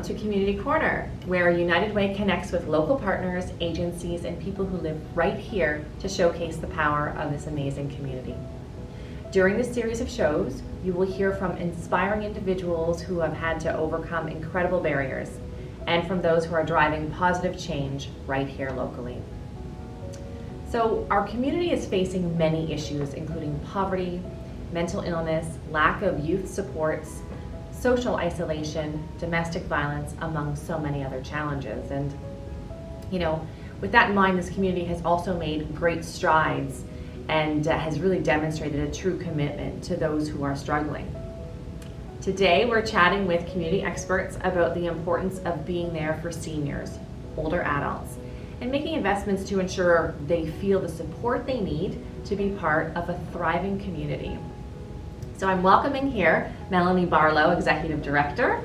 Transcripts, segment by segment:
to Community Corner, where United Way connects with local partners, agencies, and people who live right here to showcase the power of this amazing community. During this series of shows, you will hear from inspiring individuals who have had to overcome incredible barriers, and from those who are driving positive change right here locally. So our community is facing many issues, including poverty, mental illness, lack of youth supports, social isolation, domestic violence, among so many other challenges. And, with that in mind, this community has also made great strides and has really demonstrated a true commitment to those who are struggling. Today, we're chatting with community experts about the importance of being there for seniors, older adults, and making investments to ensure they feel the support they need to be part of a thriving community. So I'm welcoming here Melanie Barlow, Executive Director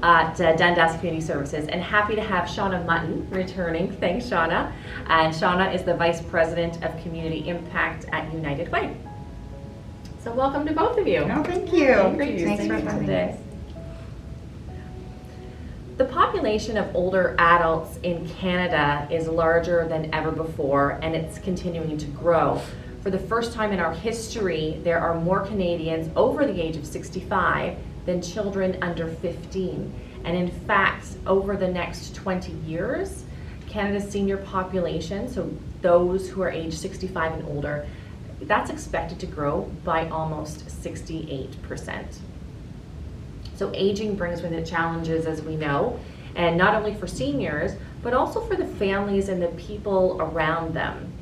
at Dundas Community Services, and happy to have Shawna Mutton returning. Thanks, Shawna. And Shawna is the Vice President of Community Impact at United Way. So welcome to both of you. Oh, thank you. Great to Thanks see for you having today. The population of older adults in Canada is larger than ever before, and it's continuing to grow. For the first time in our history, there are more Canadians over the age of 65 than children under 15. And in fact, over the next 20 years, Canada's senior population, so those who are age 65 and older, that's expected to grow by almost 68%. So aging brings with it challenges, as we know, and not only for seniors, but also for the families and the people around them.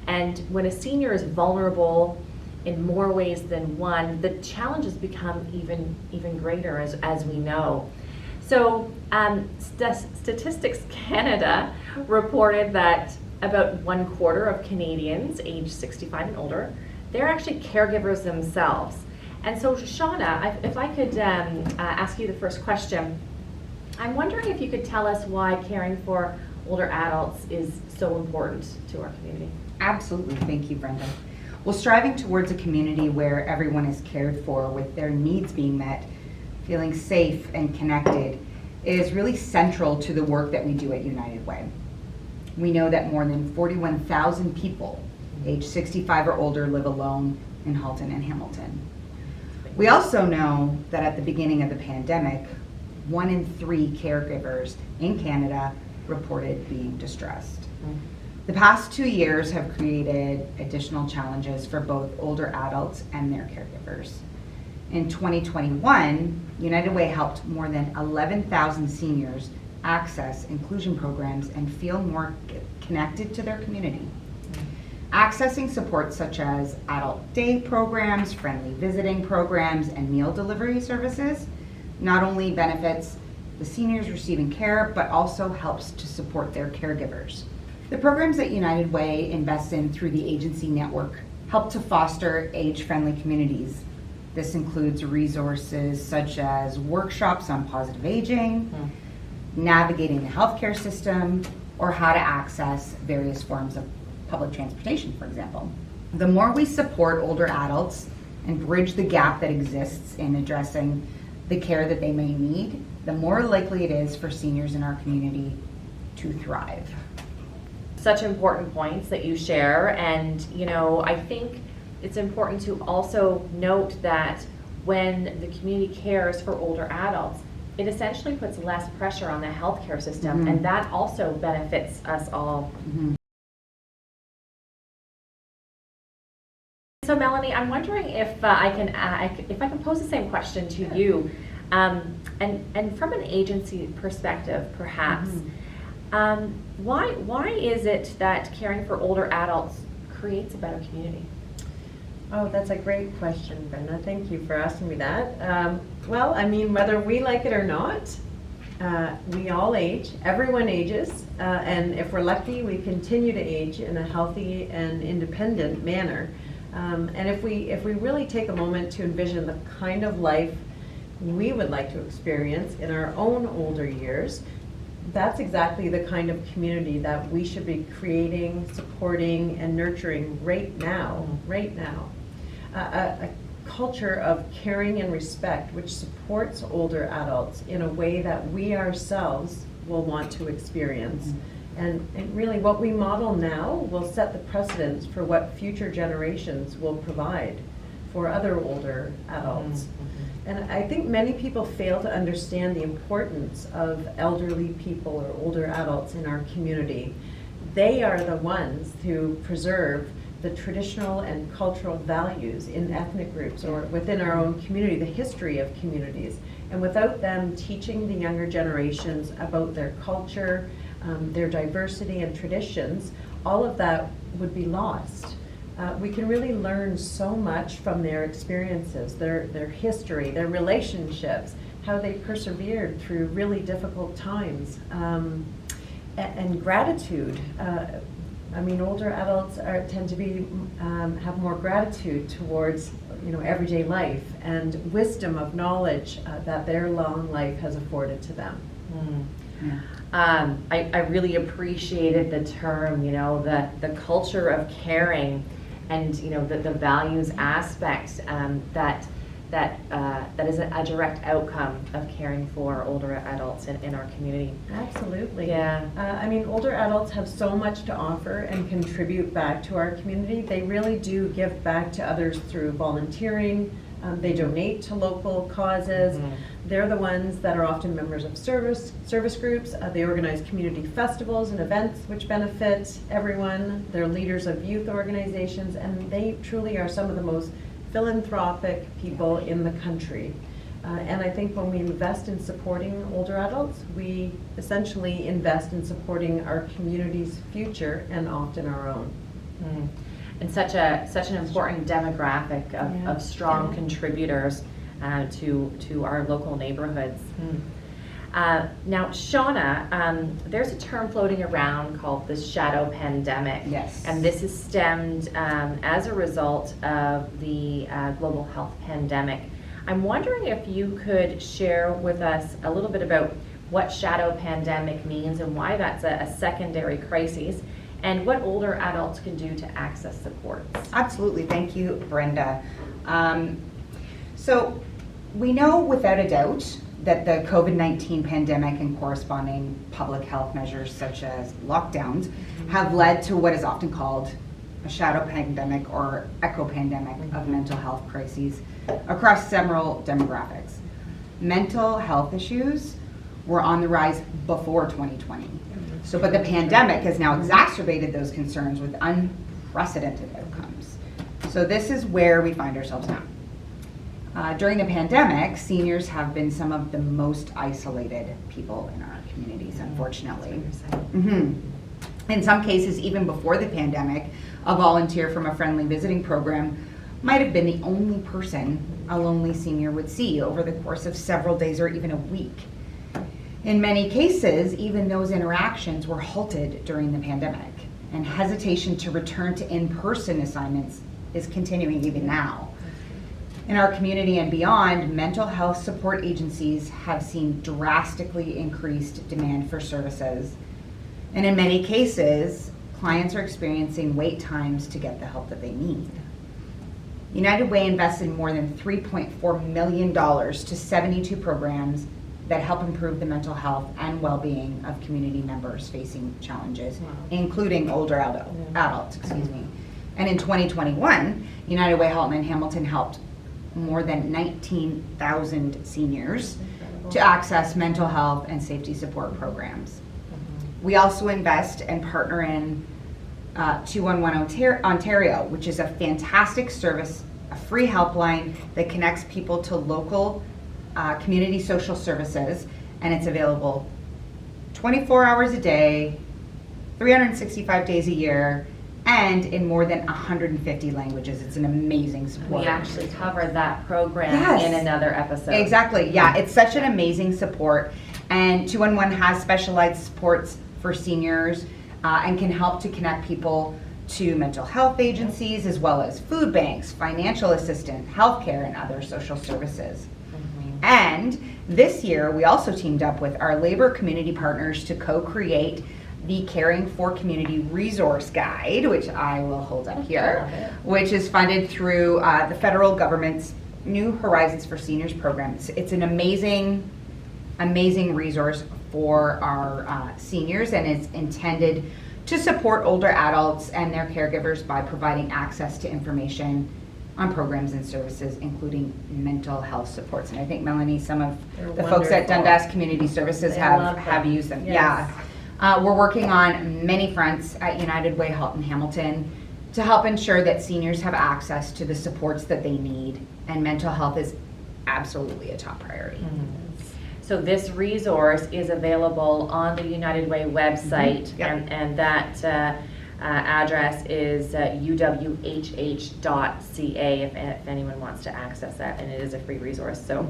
And when a senior is vulnerable in more ways than one, the challenges become even greater, as we know. So Statistics Canada reported that about 1/4 of Canadians aged 65 and older, they're actually caregivers themselves. And so Shawna, if I could ask you the first question, I'm wondering if you could tell us why caring for older adults is so important to our community. Absolutely. Thank you, Brenda. Well, striving towards a community where everyone is cared for with their needs being met, feeling safe and connected, is really central to the work that we do at United Way. We know that more than 41,000 people age 65 or older live alone in Halton and Hamilton. We also know that at the beginning of the pandemic, 1 in 3 caregivers in Canada reported being distressed. The past 2 years have created additional challenges for both older adults and their caregivers. In 2021, United Way helped more than 11,000 seniors access inclusion programs and feel more connected to their community. Accessing supports such as adult day programs, friendly visiting programs, and meal delivery services not only benefits the seniors receiving care, but also helps to support their caregivers. The programs that United Way invests in through the agency network help to foster age-friendly communities. This includes resources such as workshops on positive aging, navigating the healthcare system, or how to access various forms of public transportation, for example. The more we support older adults and bridge the gap that exists in addressing the care that they may need, the more likely it is for seniors in our community to thrive. Such important points that you share, and I think it's important to also note that when the community cares for older adults, it essentially puts less pressure on the healthcare system, and that also benefits us all. So Melanie, I'm wondering if I can pose the same question to you, and from an agency perspective, perhaps. Why is it that caring for older adults creates a better community? Oh, that's a great question, Brenda. Thank you for asking me that. Well, I mean, whether we like it or not, we all age. Everyone ages, and if we're lucky, we continue to age in a healthy and independent manner. And if we really take a moment to envision the kind of life we would like to experience in our own older years, that's exactly the kind of community that we should be creating, supporting, and nurturing right now. A culture of caring and respect which supports older adults in a way that we ourselves will want to experience. And really what we model now will set the precedence for what future generations will provide for other older adults. And I think many people fail to understand the importance of elderly people or older adults in our community. They are the ones who preserve the traditional and cultural values in ethnic groups or within our own community, the history of communities. And without them teaching the younger generations about their culture, their diversity and traditions, all of that would be lost. We can really learn so much from their experiences, their history, their relationships, how they persevered through really difficult times, and gratitude. I mean, older adults tend to be have more gratitude towards everyday life and wisdom of knowledge that their long life has afforded to them. I really appreciated the term, the culture of caring, and the values aspect that is a direct outcome of caring for older adults in our community. Absolutely. Yeah. I mean, older adults have so much to offer and contribute back to our community. They really do give back to others through volunteering. They donate to local causes. They're the ones that are often members of service groups. They organize community festivals and events which benefit everyone. They're leaders of youth organizations, and they truly are some of the most philanthropic people in the country. And I think when we invest in supporting older adults, we essentially invest in supporting our community's future and often our own. And such an important demographic of strong contributors to our local neighborhoods. Now, Shawna, there's a term floating around called the shadow pandemic. Yes. And this is stemmed as a result of the global health pandemic. I'm wondering if you could share with us a little bit about what shadow pandemic means and why that's a secondary crisis, and what older adults can do to access supports. Absolutely. Thank you, Brenda. So we know without a doubt that the COVID-19 pandemic and corresponding public health measures such as lockdowns have led to what is often called a shadow pandemic or echo pandemic of mental health crises across several demographics. Mental health issues were on the rise before 2020. But the pandemic has now exacerbated those concerns with unprecedented outcomes. So this is where we find ourselves now. During the pandemic, seniors have been some of the most isolated people in our communities, unfortunately. In some cases, even before the pandemic, a volunteer from a friendly visiting program might have been the only person a lonely senior would see over the course of several days or even a week. In many cases, even those interactions were halted during the pandemic, and hesitation to return to in-person assignments is continuing even now. In our community and beyond, mental health support agencies have seen drastically increased demand for services. And in many cases, clients are experiencing wait times to get the help that they need. United Way invested more than $3.4 million to 72 programs that help improve the mental health and well-being of community members facing challenges, including older adults. And in 2021, United Way Halton Hamilton helped more than 19,000 seniors to access mental health and safety support programs. We also invest and partner in 211 Ontario, which is a fantastic service, a free helpline that connects people to local community social services, and it's available 24 hours a day, 365 days a year, and in more than 150 languages. It's an amazing support. We actually covered that program in another episode. Exactly, yeah, it's such an amazing support, and 211 has specialized supports for seniors and can help to connect people to mental health agencies as well as food banks, financial assistance, healthcare, and other social services. And this year, we also teamed up with our labor community partners to co-create the Caring for Community Resource Guide, which I will hold up here, which is funded through the federal government's New Horizons for Seniors program. It's an amazing resource for our seniors, and it's intended to support older adults and their caregivers by providing access to information on programs and services, including mental health supports. And I think, Melanie, some of They're the folks at wonderful. Dundas Community Services They love have them. used them. Yes. Yeah. We're working on many fronts at United Way Halton Hamilton to help ensure that seniors have access to the supports that they need, and mental health is absolutely a top priority. So this resource is available on the United Way website, Yep. and that address is uwhh.ca if anyone wants to access that, and it is a free resource. So,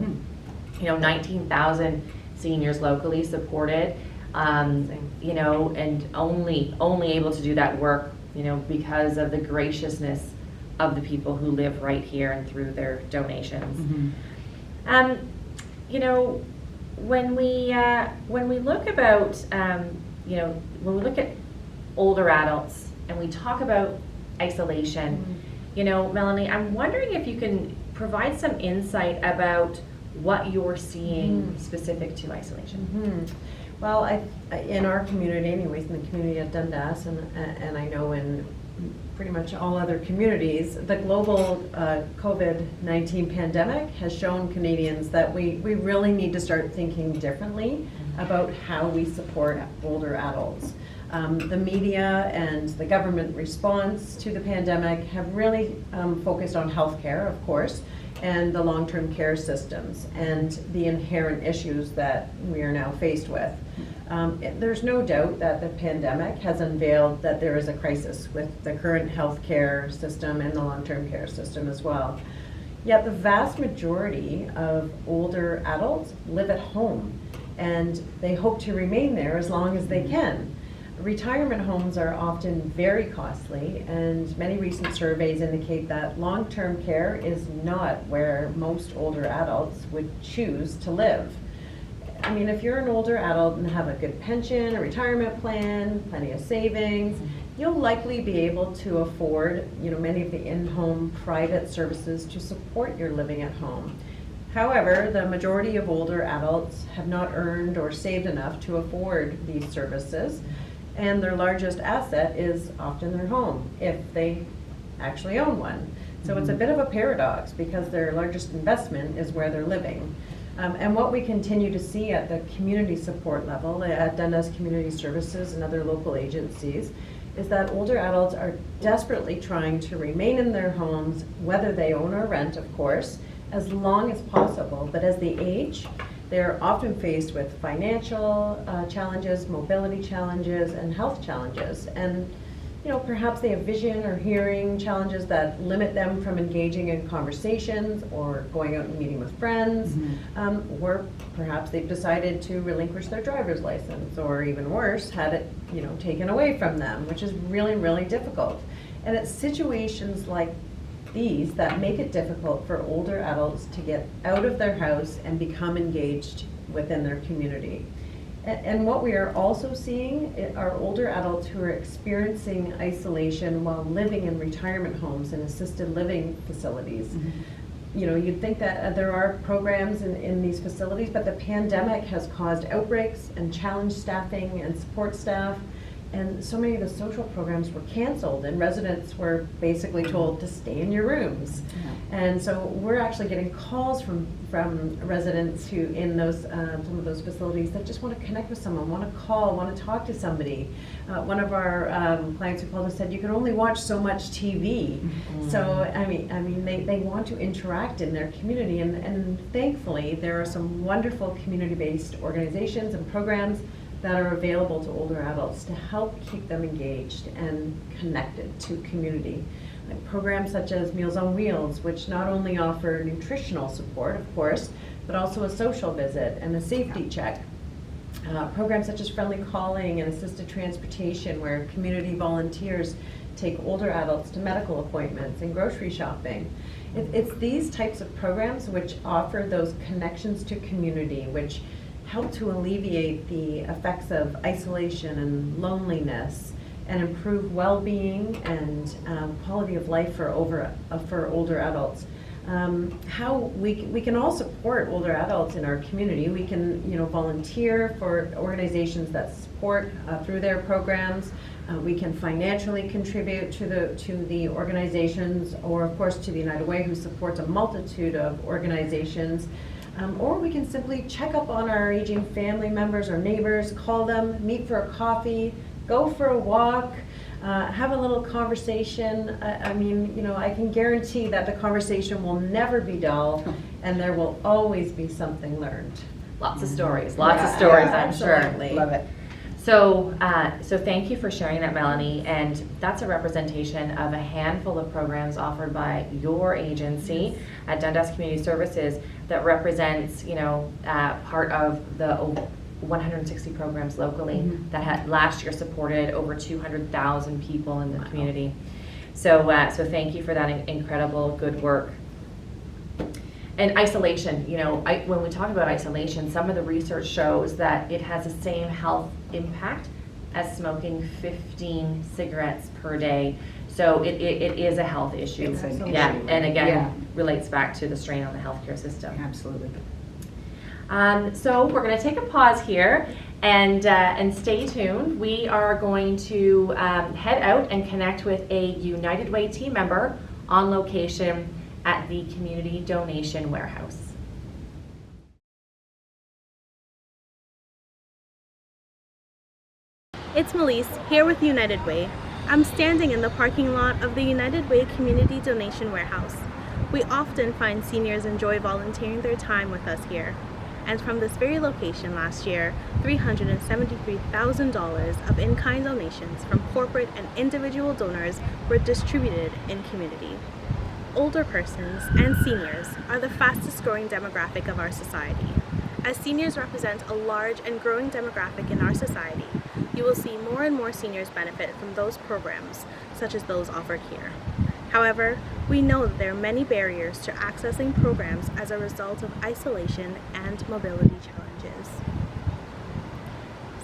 19,000 seniors locally supported, and only able to do that work, because of the graciousness of the people who live right here and through their donations. When we look about, when we look at older adults and we talk about isolation, Melanie, I'm wondering if you can provide some insight about what you're seeing specific to isolation. Well, in our community, anyways, in the community at Dundas, and I know in pretty much all other communities, the global COVID-19 pandemic has shown Canadians that we really need to start thinking differently about how we support older adults. The media and the government response to the pandemic have really focused on healthcare, of course, and the long-term care systems and the inherent issues that we are now faced with. There's no doubt that the pandemic has unveiled that there is a crisis with the current healthcare system and the long-term care system as well. Yet the vast majority of older adults live at home, and they hope to remain there as long as they can. Retirement homes are often very costly, and many recent surveys indicate that long-term care is not where most older adults would choose to live. I mean, if you're an older adult and have a good pension, a retirement plan, plenty of savings, you'll likely be able to afford, many of the in-home private services to support your living at home. However, the majority of older adults have not earned or saved enough to afford these services, and their largest asset is often their home, if they actually own one. So it's a bit of a paradox, because their largest investment is where they're living. And what we continue to see at the community support level, at Dundas Community Services and other local agencies, is that older adults are desperately trying to remain in their homes, whether they own or rent, of course, as long as possible. But as they age, they're often faced with financial challenges, mobility challenges, and health challenges. And perhaps they have vision or hearing challenges that limit them from engaging in conversations or going out and meeting with friends, or perhaps they've decided to relinquish their driver's license, or even worse, had it taken away from them, which is really, really difficult. And it's situations like these that make it difficult for older adults to get out of their house and become engaged within their community. And what we are also seeing are older adults who are experiencing isolation while living in retirement homes and assisted living facilities. You'd think that there are programs in these facilities, but the pandemic has caused outbreaks and challenged staffing and support staff. And so many of the social programs were canceled, and residents were basically told to stay in your rooms. And so we're actually getting calls from residents who in those some of those facilities that just want to connect with someone, want to call, want to talk to somebody. One of our clients who called us said, "You can only watch so much TV." So I mean, they want to interact in their community, and thankfully there are some wonderful community-based organizations and programs that are available to older adults to help keep them engaged and connected to community. Like programs such as Meals on Wheels, which not only offer nutritional support, of course, but also a social visit and a safety check. Programs such as Friendly Calling and Assisted Transportation, where community volunteers take older adults to medical appointments and grocery shopping. It's these types of programs which offer those connections to community, which help to alleviate the effects of isolation and loneliness, and improve well-being and quality of life for older adults. how we can all support older adults in our community. We can, volunteer for organizations that support through their programs. We can financially contribute to the organizations, or of course to the United Way, who supports a multitude of organizations. Or we can simply check up on our aging family members or neighbors, call them, meet for a coffee, go for a walk, have a little conversation. I can guarantee that the conversation will never be dull, and there will always be something learned. Lots of stories, I'm sure. Absolutely. Love it. So thank you for sharing that, Melanie, and that's a representation of a handful of programs offered by your agency at Dundas Community Services that represents, part of the 160 programs locally that had last year supported over 200,000 people in the community. So thank you for that incredible good work. And isolation, when we talk about isolation, some of the research shows that it has the same health impact as smoking 15 cigarettes per day. So it is a health issue. It's an yeah, issue. and again, Yeah. relates back to the strain on the healthcare system. Absolutely. So we're going to take a pause here and stay tuned. We are going to head out and connect with a United Way team member on location at the Community Donation Warehouse. It's Melise, here with United Way. I'm standing in the parking lot of the United Way Community Donation Warehouse. We often find seniors enjoy volunteering their time with us here. And from this very location last year, $373,000 of in-kind donations from corporate and individual donors were distributed in community. Older persons and seniors are the fastest growing demographic of our society. As seniors represent a large and growing demographic in our society, you will see more and more seniors benefit from those programs, such as those offered here. However, we know that there are many barriers to accessing programs as a result of isolation and mobility challenges.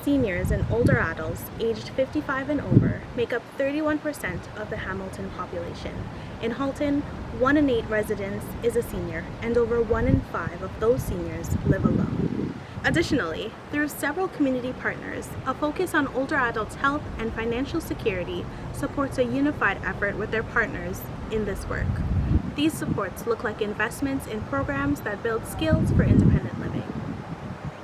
Seniors and older adults aged 55 and over make up 31% of the Hamilton population. In Halton, 1 in 8 residents is a senior, and over 1 in 5 of those seniors live alone. Additionally, through several community partners, a focus on older adults' health and financial security supports a unified effort with their partners in this work. These supports look like investments in programs that build skills for independent living.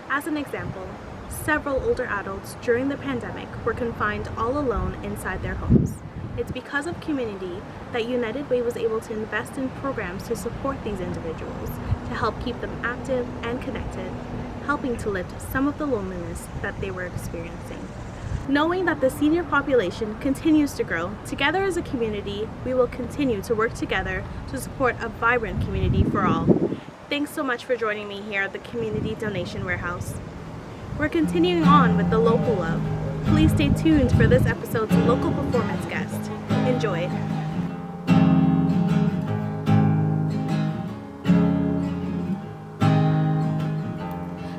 As an example, several older adults during the pandemic were confined all alone inside their homes. It's because of community that United Way was able to invest in programs to support these individuals, to help keep them active and connected, helping to lift some of the loneliness that they were experiencing. Knowing that the senior population continues to grow, together as a community, we will continue to work together to support a vibrant community for all. Thanks so much for joining me here at the Community Donation Warehouse. We're continuing on with the local love. Please stay tuned for this episode's local performance guest. Enjoy.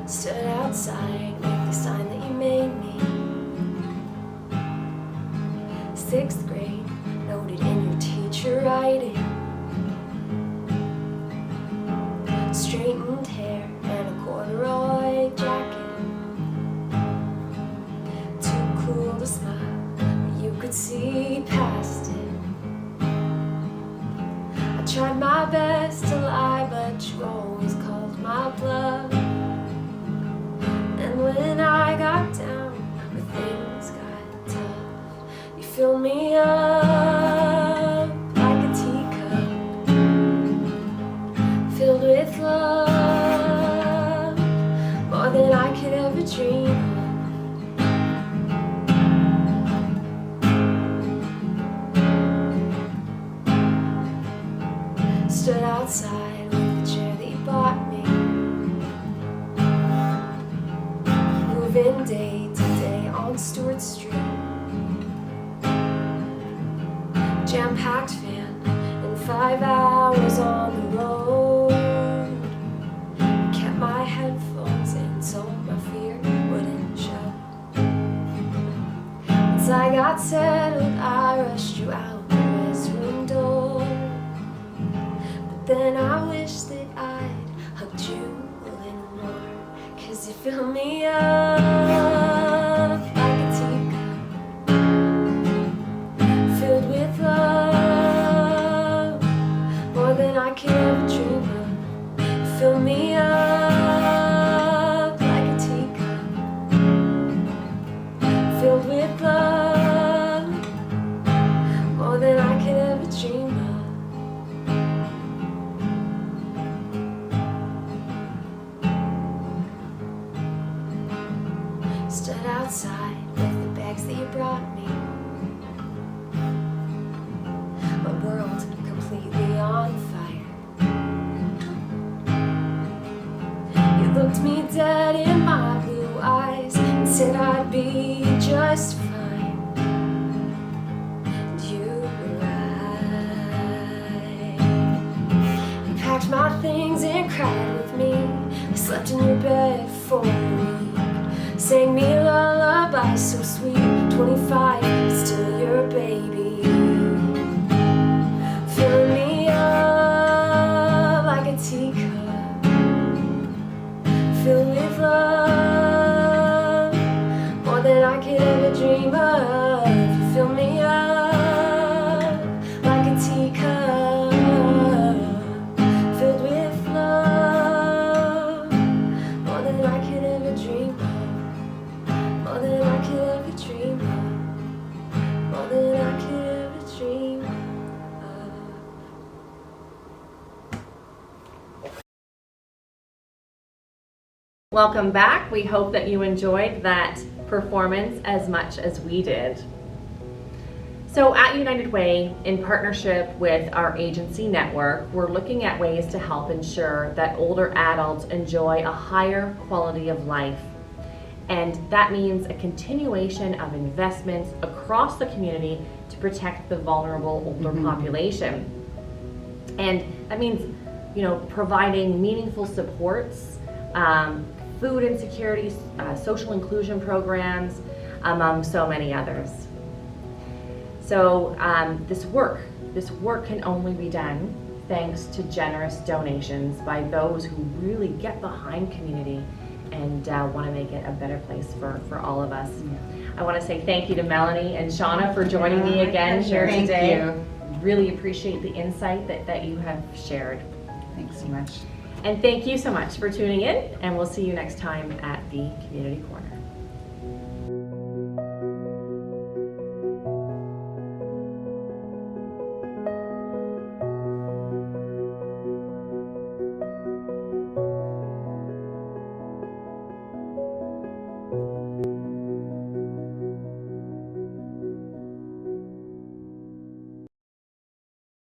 Stood outside with the sign that you made me. 6th grade, noted in your teacher writing. Straightened hair and a corduroy jacket. Too cool to smile, but you could see past it. I tried my best to lie, but you always called my bluff. And when I got down, when things got tough, you filled me up like a teacup, filled with love, more than I could ever dream of. Stood outside with the chair that you bought me. Moving day to day on Stewart Street. Jam-packed van and 5 hours on the road. Kept my headphones in so my fear wouldn't show. Once I got settled, I rushed you out the restroom door. But then I wish that I'd hugged you a little more. 'Cause you fill me up like a teacup filled with love, more than I could ever dream of. Fill me up like a teacup filled with love, more than I could ever dream of. Stood outside with the bags that you brought me, my world completely on fire. You looked me dead in my blue eyes and said I'd be just fine. And you were right. You packed my things and cried with me. I slept in your bed for a week. Sang me lullabies so sweet. 25, but still your baby. Fill me up like a teacup filled with love, more than I could ever dream of. You fill me up like a teacup filled with love, more than I could ever dream of. More than I could ever dream of. More than I could ever dream of. Welcome back. We hope that you enjoyed that performance as much as we did. So at United Way, in partnership with our agency network, we're looking at ways to help ensure that older adults enjoy a higher quality of life. And that means a continuation of investments across the community to protect the vulnerable older population. And that means, providing meaningful supports, food insecurity, social inclusion programs, among so many others. So this work can only be done thanks to generous donations by those who really get behind community and want to make it a better place for all of us. I want to say thank you to Melanie and Shawna for joining me again here Thank today. you. Really appreciate the insight that you have shared. Thanks so much. And thank you so much for tuning in, and we'll see you next time at the Community Corner.